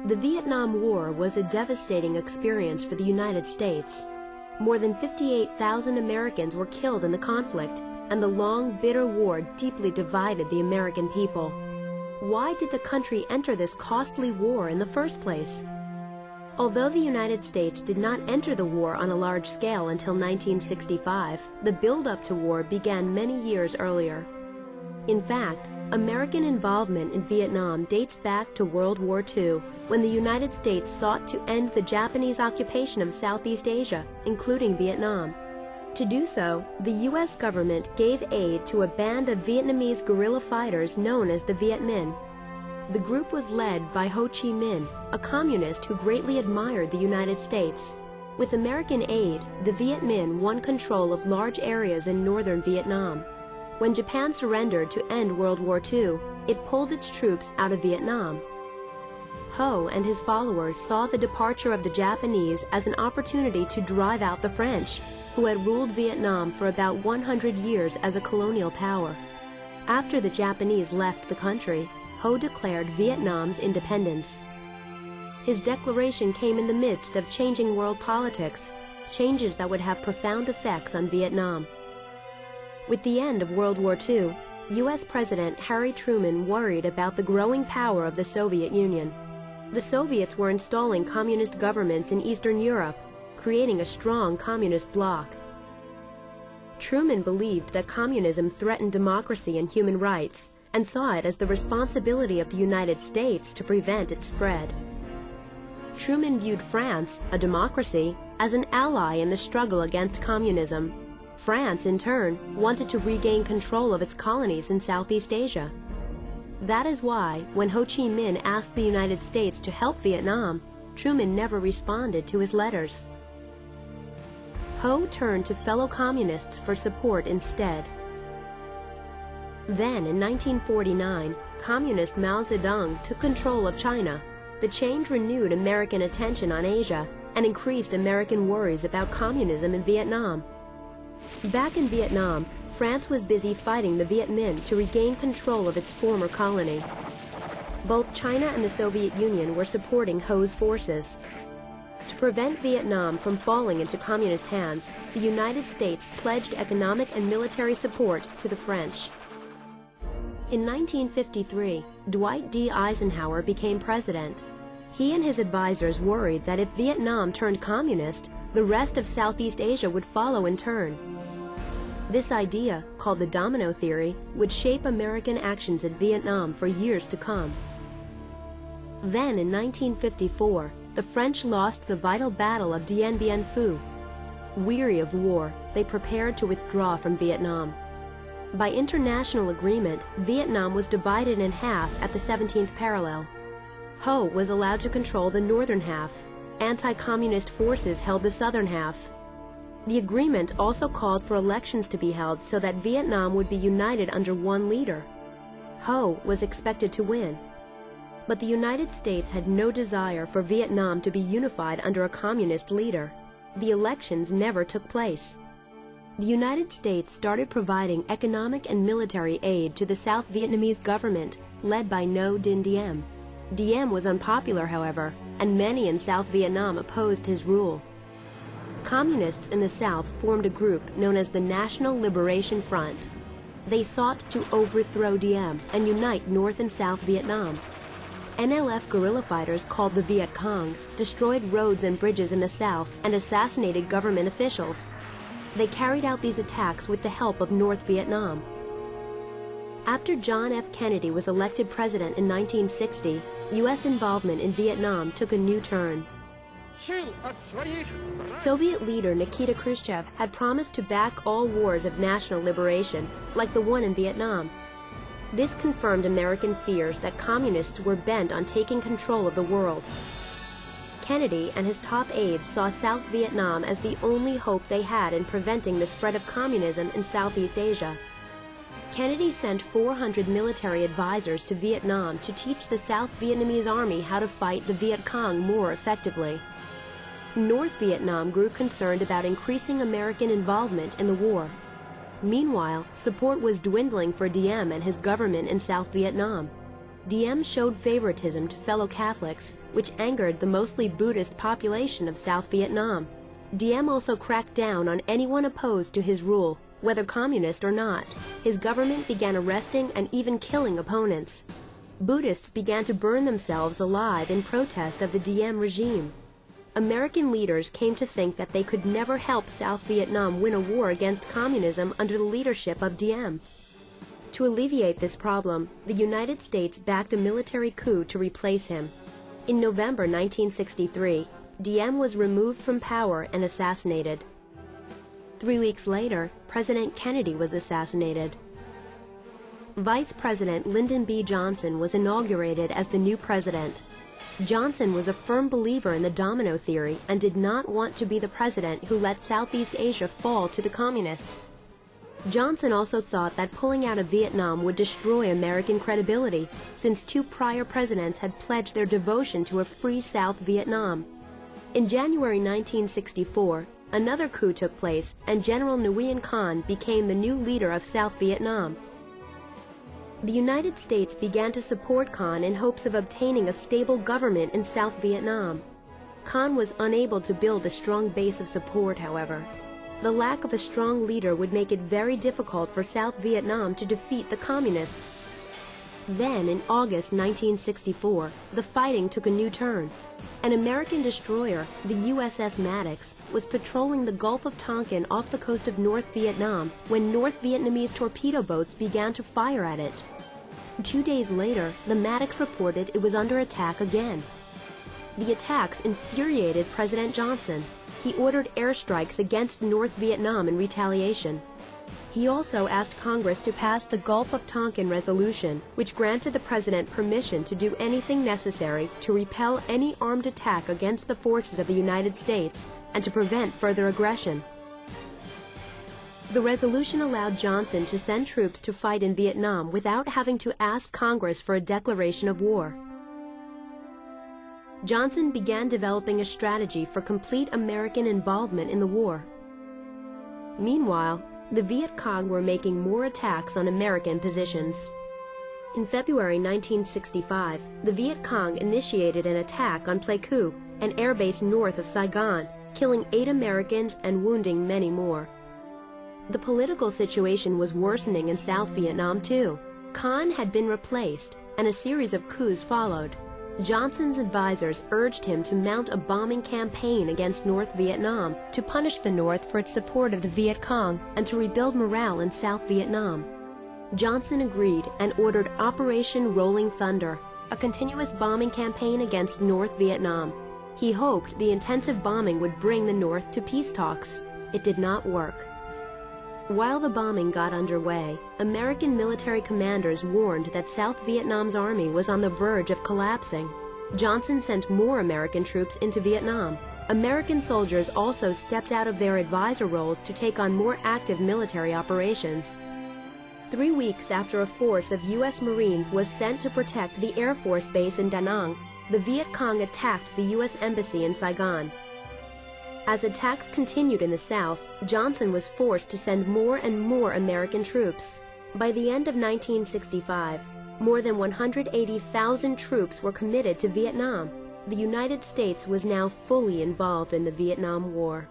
The Vietnam War was a devastating experience for the United States. More than 58,000 Americans were killed in the conflict, and the long, bitter war deeply divided the American people. Why did the country enter this costly war in the first place? Although the United States did not enter the war on a large scale until 1965, the build-up to war began many years earlier. In fact, American involvement in Vietnam dates back to World War II, when the United States sought to end the Japanese occupation of Southeast Asia, including Vietnam. To do so, the U.S. government gave aid to a band of Vietnamese guerrilla fighters known as the Viet Minh. The group was led by Ho Chi Minh, a communist who greatly admired the United States. With American aid, the Viet Minh won control of large areas in northern Vietnam. When Japan surrendered to end World War II, it pulled its troops out of Vietnam. Ho and his followers saw the departure of the Japanese as an opportunity to drive out the French, who had ruled Vietnam for about 100 years as a colonial power. After the Japanese left the country, Ho declared Vietnam's independence. His declaration came in the midst of changing world politics, changes that would have profound effects on Vietnam. With the end of World War II, U.S. President Harry Truman worried about the growing power of the Soviet Union. The Soviets were installing communist governments in Eastern Europe, creating a strong communist bloc. Truman believed that communism threatened democracy and human rights, and saw it as the responsibility of the United States to prevent its spread. Truman viewed France, a democracy, as an ally in the struggle against communism. France, in turn, wanted to regain control of its colonies in Southeast Asia. That is why, when Ho Chi Minh asked the United States to help Vietnam, Truman never responded to his letters. Ho turned to fellow communists for support instead. Then, in 1949, Communist Mao Zedong took control of China. The change renewed American attention on Asia and increased American worries about communism in Vietnam. Back in Vietnam, France was busy fighting the Viet Minh to regain control of its former colony. Both China and the Soviet Union were supporting Ho's forces. To prevent Vietnam from falling into communist hands, the United States pledged economic and military support to the French. In 1953, Dwight D. Eisenhower became president. He and his advisors worried that if Vietnam turned communist, the rest of Southeast Asia would follow in turn. This idea, called the domino theory, would shape American actions in Vietnam for years to come. Then, in 1954, the French lost the vital battle of Dien Bien Phu. Weary of war, they prepared to withdraw from Vietnam. By international agreement, Vietnam was divided in half at the 17th parallel. Ho was allowed to control the northern half. Anti-communist forces held the southern half. The agreement also called for elections to be held so that Vietnam would be united under one leader. Ho was expected to win. But the United States had no desire for Vietnam to be unified under a communist leader. The elections never took place. The United States started providing economic and military aid to the South Vietnamese government, led by Ngo Dinh Diem. Diem was unpopular, however, and many in South Vietnam opposed his rule. Communists in the South formed a group known as the National Liberation Front. They sought to overthrow Diem and unite North and South Vietnam. NLF guerrilla fighters called the Viet Cong destroyed roads and bridges in the South and assassinated government officials. They carried out these attacks with the help of North Vietnam. After John F. Kennedy was elected president in 1960, U.S. involvement in Vietnam took a new turn. Soviet leader Nikita Khrushchev had promised to back all wars of national liberation, like the one in Vietnam. This confirmed American fears that communists were bent on taking control of the world. Kennedy and his top aides saw South Vietnam as the only hope they had in preventing the spread of communism in Southeast Asia. Kennedy sent 400 military advisors to Vietnam to teach the South Vietnamese army how to fight the Viet Cong more effectively. North Vietnam grew concerned about increasing American involvement in the war. Meanwhile, support was dwindling for Diem and his government in South Vietnam. Diem showed favoritism to fellow Catholics, which angered the mostly Buddhist population of South Vietnam. Diem also cracked down on anyone opposed to his rule, whether communist or not. His government began arresting and even killing opponents. Buddhists began to burn themselves alive in protest of the Diem regime. American leaders came to think that they could never help South Vietnam win a war against communism under the leadership of Diem. To alleviate this problem, the United States backed a military coup to replace him. In November 1963, Diem was removed from power and assassinated. 3 weeks later, President Kennedy was assassinated. Vice President Lyndon B. Johnson was inaugurated as the new president. Johnson was a firm believer in the domino theory and did not want to be the president who let Southeast Asia fall to the communists. Johnson also thought that pulling out of Vietnam would destroy American credibility, since 2 prior presidents had pledged their devotion to a free South Vietnam. In January 1964, another coup took place, and General Nguyen Khanh became the new leader of South Vietnam. The United States began to support Khanh in hopes of obtaining a stable government in South Vietnam. Khanh was unable to build a strong base of support, however. The lack of a strong leader would make it very difficult for South Vietnam to defeat the communists. Then, in August 1964, the fighting took a new turn. An American destroyer, the USS Maddox, was patrolling the Gulf of Tonkin off the coast of North Vietnam when North Vietnamese torpedo boats began to fire at it. 2 days later, the Maddox reported it was under attack again. The attacks infuriated President Johnson. He ordered airstrikes against North Vietnam in retaliation. He also asked Congress to pass the Gulf of Tonkin Resolution, which granted the president permission to do anything necessary to repel any armed attack against the forces of the United States and to prevent further aggression. The resolution allowed Johnson to send troops to fight in Vietnam without having to ask Congress for a declaration of war. Johnson began developing a strategy for complete American involvement in the war. Meanwhile, the Viet Cong were making more attacks on American positions. In February 1965, the Viet Cong initiated an attack on Pleiku, an airbase north of Saigon, killing 8 Americans and wounding many more. The political situation was worsening in South Vietnam too. Khanh had been replaced, and a series of coups followed. Johnson's advisors urged him to mount a bombing campaign against North Vietnam to punish the North for its support of the Viet Cong and to rebuild morale in South Vietnam. Johnson agreed and ordered Operation Rolling Thunder, a continuous bombing campaign against North Vietnam. He hoped the intensive bombing would bring the North to peace talks. It did not work. While the bombing got underway, American military commanders warned that South Vietnam's army was on the verge of collapsing. Johnson sent more American troops into Vietnam. American soldiers also stepped out of their advisor roles to take on more active military operations. 3 weeks after a force of U.S. Marines was sent to protect the Air Force base in Da Nang, the Viet Cong attacked the U.S. Embassy in Saigon. As attacks continued in the South, Johnson was forced to send more and more American troops. By the end of 1965, more than 180,000 troops were committed to Vietnam. The United States was now fully involved in the Vietnam War.